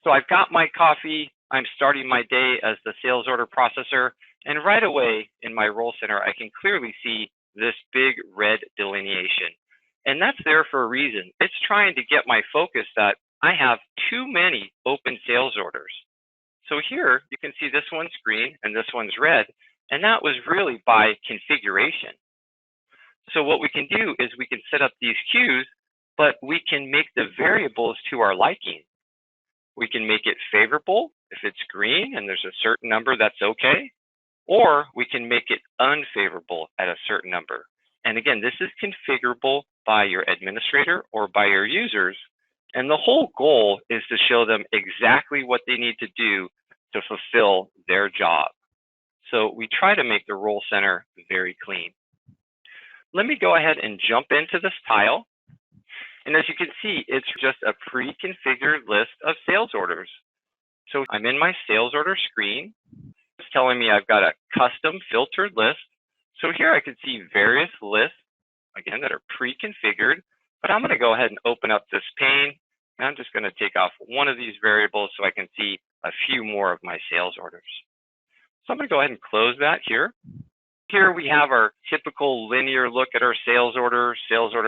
So I've got my coffee. I'm starting my day as the sales order processor. And right away in my role center, I can clearly see this big red delineation. And that's there for a reason. It's trying to get my focus that I have too many open sales orders. So here you can see this one's green and this one's red. And that was really by configuration. So what we can do is we can set up these queues, but we can make the variables to our liking. We can make it favorable if it's green and there's a certain number that's okay, or we can make it unfavorable at a certain number. And again, this is configurable by your administrator or by your users. And the whole goal is to show them exactly what they need to do to fulfill their job. So we try to make the role center very clean. Let me go ahead and jump into this tile. And as you can see, it's just a pre-configured list of sales orders. So I'm in my sales order screen. It's telling me I've got a custom filtered list. So here I can see various lists, again, that are pre-configured. But I'm going to go ahead and open up this pane. And I'm just going to take off one of these variables so I can see a few more of my sales orders. So I'm going to go ahead and close that here. Here we have our typical linear look at our sales order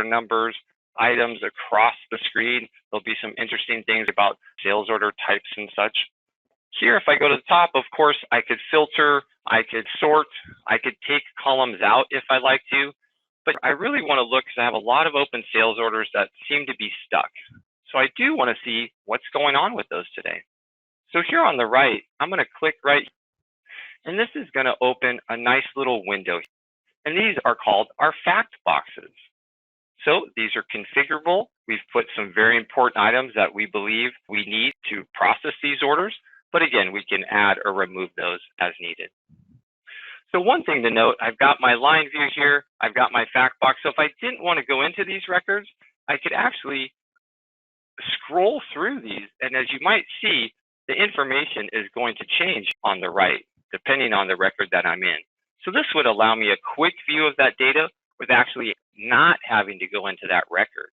numbers, items across the screen. There'll be some interesting things about sales order types and such. Here, if I go to the top, of course, I could filter, I could sort, I could take columns out if I like to. But I really want to look because I have a lot of open sales orders that seem to be stuck. So I do want to see what's going on with those today. So here on the right, I'm going to click right, and this is going to open a nice little window. And these are called our fact boxes. So these are configurable. We've put some very important items that we believe we need to process these orders. But again, we can add or remove those as needed. So one thing to note, I've got my line view here. I've got my fact box. So if I didn't want to go into these records, I could actually scroll through these. And as you might see, the information is going to change on the right, depending on the record that I'm in. So this would allow me a quick view of that data with actually not having to go into that record.